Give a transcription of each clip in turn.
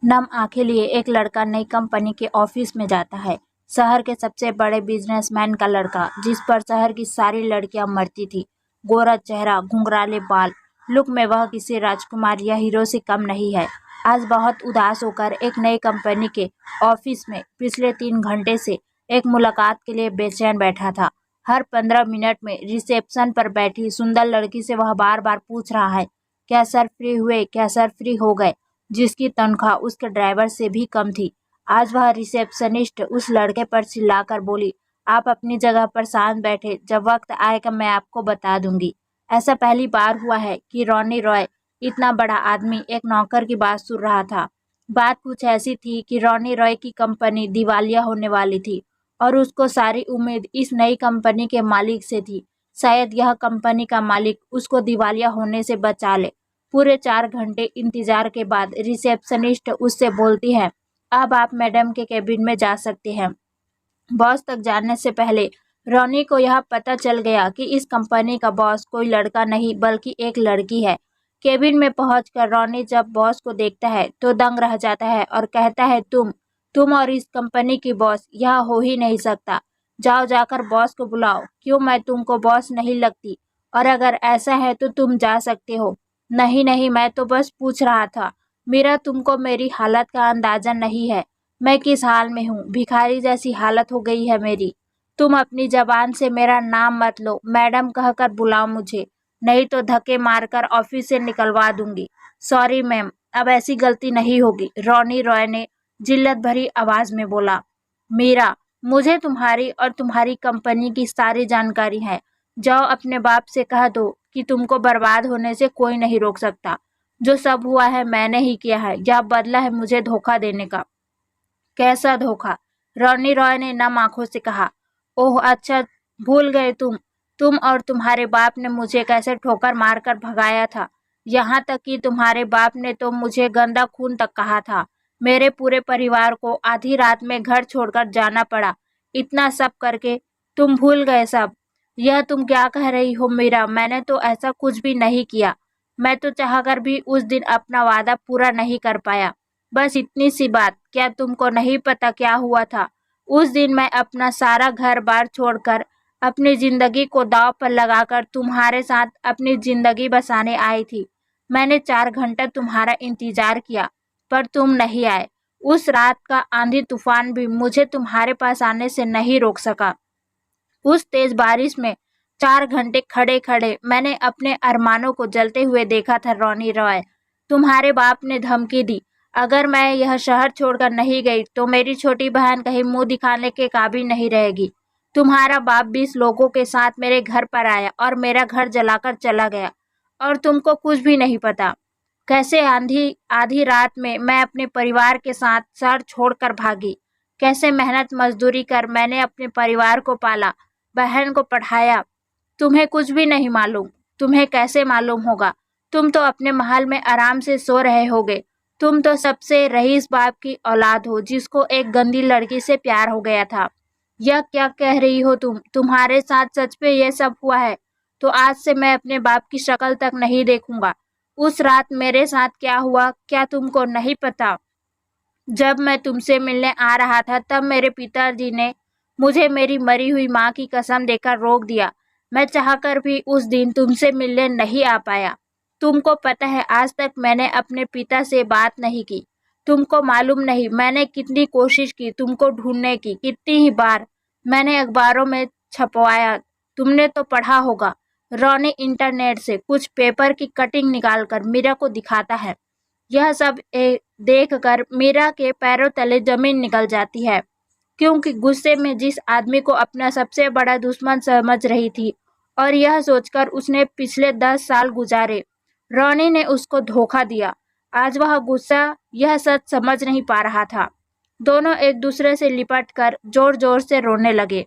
नम आंखें लिए एक लड़का नई कंपनी के ऑफिस में जाता है। शहर के सबसे बड़े बिजनेसमैन का लड़का, जिस पर शहर की सारी लड़कियां मरती थी। गोरा चेहरा, घुंघराले बाल, लुक में वह किसी राजकुमार या हीरो से कम नहीं है। आज बहुत उदास होकर एक नई कंपनी के ऑफिस में पिछले 3 घंटे से एक मुलाकात के लिए बेचैन बैठा था। हर 15 मिनट में रिसेप्शन पर बैठी सुंदर लड़की से वह बार बार पूछ रहा है, क्या सर फ्री हुए, क्या सर फ्री हो गए, जिसकी तनख्वाह उसके ड्राइवर से भी कम थी। आज वह रिसेप्शनिस्ट उस लड़के पर चिल्लाकर बोली, आप अपनी जगह पर शांत बैठे, जब वक्त आएगा मैं आपको बता दूंगी। ऐसा पहली बार हुआ है कि रॉनी रॉय, इतना बड़ा आदमी, एक नौकर की बात सुन रहा था। बात कुछ ऐसी थी कि रॉनी रॉय की कंपनी दिवालिया होने वाली थी और उसको सारी उम्मीद इस नई कंपनी के मालिक से थी। शायद यह कंपनी का मालिक उसको दिवालिया होने से बचा ले। पूरे 4 घंटे इंतजार के बाद रिसेप्शनिस्ट उससे बोलती है, अब आप मैडम के केबिन में जा सकते हैं। बॉस तक जाने से पहले रॉनी को यह पता चल गया कि इस कंपनी का बॉस कोई लड़का नहीं बल्कि एक लड़की है। केबिन में पहुंचकर रॉनी जब बॉस को देखता है तो दंग रह जाता है और कहता है, तुम और इस कंपनी की बॉस, यह हो ही नहीं सकता। जाओ, जाकर बॉस को बुलाओ। क्यों, मैं तुमको बॉस नहीं लगती? और अगर ऐसा है तो तुम जा सकते हो। नहीं नहीं, मैं तो बस पूछ रहा था। मेरा तुमको मेरी हालत का अंदाजा नहीं है। मैं किस हाल में हूँ, भिखारी जैसी हालत हो गई है मेरी। तुम अपनी जबान से मेरा नाम मत लो, मैडम कहकर बुलाओ मुझे, नहीं तो धक्के मारकर ऑफिस से निकलवा दूंगी। सॉरी मैम, अब ऐसी गलती नहीं होगी, रॉनी रॉय ने जिल्लत भरी आवाज में बोला। मीरा, मुझे तुम्हारी और तुम्हारी कंपनी की सारी जानकारी है। जाओ अपने बाप से कह दो कि तुमको बर्बाद होने से कोई नहीं रोक सकता। जो सब हुआ है मैंने ही किया है, यह बदला है मुझे धोखा देने का। कैसा धोखा? रॉनी रॉय ने नम आंखों से कहा। ओह अच्छा, भूल गए तुम और तुम्हारे बाप ने मुझे कैसे ठोकर मारकर भगाया था। यहाँ तक कि तुम्हारे बाप ने तो मुझे गंदा खून तक कहा था। मेरे पूरे परिवार को आधी रात में घर छोड़कर जाना पड़ा। इतना सब करके तुम भूल गए सब। यह तुम क्या कह रही हो मीरा? मैंने तो ऐसा कुछ भी नहीं किया। मैं तो चाहकर भी उस दिन अपना वादा पूरा नहीं कर पाया। बस इतनी सी बात, क्या तुमको नहीं पता क्या हुआ था? उस दिन मैं अपना सारा घर बार छोड़कर अपनी जिंदगी को दांव पर लगाकर तुम्हारे साथ अपनी जिंदगी बसाने आई थी। मैंने 4 घंटा तुम्हारा इंतजार किया पर तुम नहीं आए। उस रात का आंधी तूफान भी मुझे तुम्हारे पास आने से नहीं रोक सका। उस तेज बारिश में 4 घंटे खड़े खड़े मैंने अपने अरमानों को जलते हुए देखा था रॉनी रॉय। तुम्हारे बाप ने धमकी दी, अगर मैं यह शहर छोड़कर नहीं गई तो मेरी छोटी बहन कहीं मुंह दिखाने के काबिल नहीं रहेगी। तुम्हारा बाप 20 लोगों के साथ मेरे घर पर आया और मेरा घर जलाकर चला गया और तुमको कुछ भी नहीं पता। कैसे आंधी आधी रात में मैं अपने परिवार के साथ शहर छोड़कर भागी। कैसे मेहनत मजदूरी कर मैंने अपने परिवार को पाला, बहन को पढ़ाया। तुम्हें कुछ भी नहीं मालूम। तुम्हें कैसे मालूम होगा? तुम तो अपने महल में आराम से सो रहे होगे। तुम तो सबसे रईस बाप की औलाद हो जिसको एक गंदी लड़की से प्यार हो गया था। यह क्या कह रही हो तुम? तुम्हारे साथ सच में यह सब हुआ है तो आज से मैं अपने बाप की शक्ल तक नहीं देखूंगा। उस रात मेरे साथ क्या हुआ क्या तुमको नहीं पता? जब मैं तुमसे मिलने आ रहा था तब मेरे पिताजी ने मुझे मेरी मरी हुई माँ की कसम देकर रोक दिया। मैं चाहकर भी उस दिन तुमसे मिलने नहीं आ पाया। तुमको पता है आज तक मैंने अपने पिता से बात नहीं की। तुमको मालूम नहीं मैंने कितनी कोशिश की तुमको ढूंढने की, कितनी ही बार मैंने अखबारों में छपवाया। तुमने तो पढ़ा होगा। रॉनी इंटरनेट से कुछ पेपर की कटिंग निकालकर मीरा को दिखाता है। यह सब देखकर मीरा के पैरों तले जमीन निकल जाती है, क्योंकि गुस्से में जिस आदमी को अपना सबसे बड़ा दुश्मन समझ रही थी और यह सोचकर उसने पिछले 10 साल गुजारे, रॉनी ने उसको धोखा दिया। आज वह गुस्सा यह सच समझ नहीं पा रहा था। दोनों एक दूसरे से लिपट कर जोर जोर से रोने लगे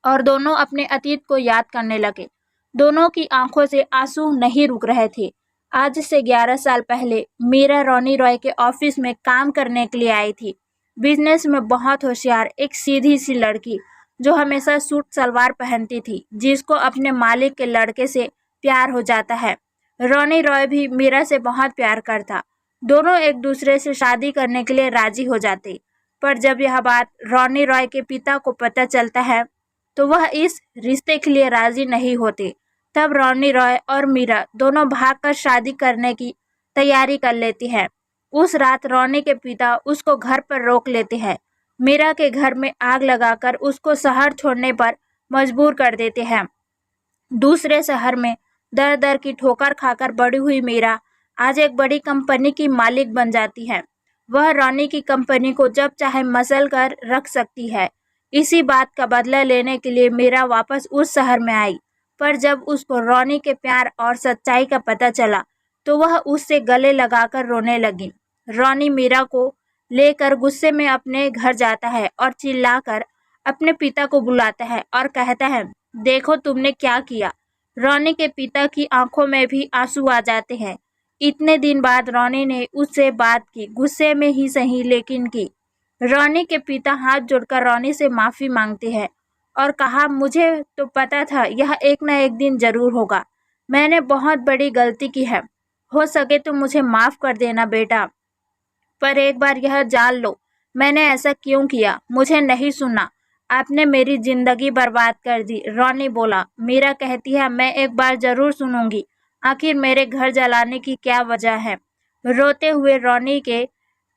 और दोनों अपने अतीत को याद करने लगे। दोनों की आंखों से आंसू नहीं रुक रहे थे। आज से 11 साल पहले मीरा रॉनी रॉय के ऑफिस में काम करने के लिए आई थी। बिजनेस में बहुत होशियार एक सीधी सी लड़की जो हमेशा सूट सलवार पहनती थी, जिसको अपने मालिक के लड़के से प्यार हो जाता है। रॉनी रॉय भी मीरा से बहुत प्यार करता। दोनों एक दूसरे से शादी करने के लिए राजी हो जाते। पर जब यह बात रोनी रॉय के पिता को पता चलता है तो वह इस रिश्ते के लिए राजी नहीं होते। तब रोनी रॉय और मीरा दोनों भागकर शादी करने की तैयारी कर लेती हैं। उस रात रोनी के पिता उसको घर पर रोक लेते हैं। मीरा के घर में आग लगाकर उसको शहर छोड़ने पर मजबूर कर देते हैं। दूसरे शहर में दर दर की ठोकर खाकर बड़ी हुई मीरा आज एक बड़ी कंपनी की मालिक बन जाती है। वह रोनी की कंपनी को जब चाहे मसल कर रख सकती है। इसी बात का बदला लेने के लिए मीरा वापस उस शहर में आई। पर जब उसको रोनी के प्यार और सच्चाई का पता चला तो वह उससे गले लगाकर रोने लगी। रोनी मीरा को लेकर गुस्से में अपने घर जाता है और चिल्लाकर अपने पिता को बुलाता है और कहता है, देखो तुमने क्या किया। रोनी के पिता की आंखों में भी आंसू आ जाते हैं। इतने दिन बाद रोनी ने उससे बात की, गुस्से में ही सही लेकिन की। रोनी के पिता हाथ जोड़कर रोनी से माफ़ी मांगते हैं और कहा, मुझे तो पता था यह एक न एक दिन ज़रूर होगा। मैंने बहुत बड़ी गलती की है। हो सके तो मुझे माफ़ कर देना बेटा। पर एक बार यह जान लो मैंने ऐसा क्यों किया। मुझे नहीं सुना, आपने मेरी ज़िंदगी बर्बाद कर दी। रोनी बोला। मीरा कहती है, मैं एक बार ज़रूर सुनूंगी। आखिर मेरे घर जलाने की क्या वजह है। रोते हुए रोनी के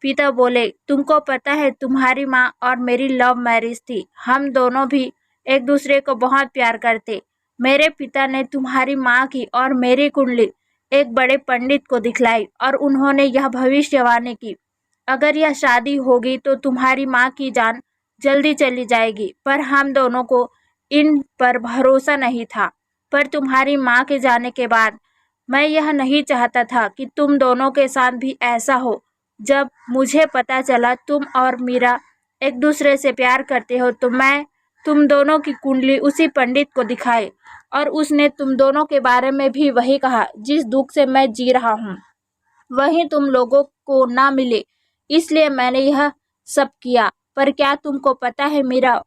पिता बोले, तुमको पता है तुम्हारी माँ और मेरी लव मैरिज थी। हम दोनों भी एक दूसरे को बहुत प्यार करते। मेरे पिता ने तुम्हारी माँ की और मेरी कुंडली एक बड़े पंडित को दिखलाई और उन्होंने यह भविष्यवाणी की, अगर यह शादी होगी तो तुम्हारी माँ की जान जल्दी चली जाएगी। पर हम दोनों को इन पर भरोसा नहीं था। पर तुम्हारी माँ के जाने के बाद मैं यह नहीं चाहता था कि तुम दोनों के साथ भी ऐसा हो। जब मुझे पता चला तुम और मीरा एक दूसरे से प्यार करते हो तो मैं तुम दोनों की कुंडली उसी पंडित को दिखाई और उसने तुम दोनों के बारे में भी वही कहा जिस दुख से मैं जी रहा हूँ वही तुम लोगों को ना मिले, इसलिए मैंने यह सब किया। पर क्या तुमको पता है मीरा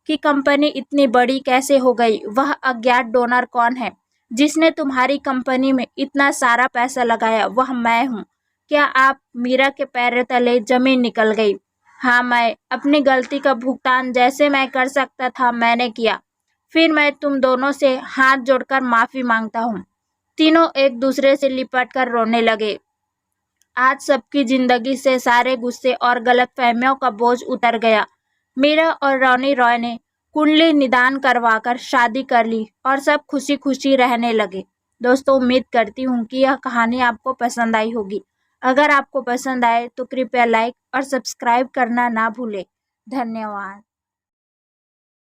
कि कंपनी इतनी बड़ी कैसे हो गई। वह अज्ञात डोनर कौन है जिसने तुम्हारी कंपनी में इतना सारा पैसा लगाया। वह मैं हूँ। क्या आप मीरा के पैर तले जमीन निकल गई। हाँ, मैं अपनी गलती का भुगतान जैसे मैं कर सकता था मैंने किया। फिर मैं तुम दोनों से हाथ जोड़कर माफ़ी मांगता हूँ। तीनों एक दूसरे से लिपट कर रोने लगे। आज सबकी जिंदगी से सारे गुस्से और गलतफहमियों का बोझ उतर गया। मीरा और रोनी रॉय ने कुंडली निदान करवाकर शादी कर ली और सब खुशी खुशी रहने लगे। दोस्तों, उम्मीद करती हूँ कि यह कहानी आपको पसंद आई होगी। अगर आपको पसंद आए तो कृपया लाइक और सब्सक्राइब करना ना भूलें। धन्यवाद।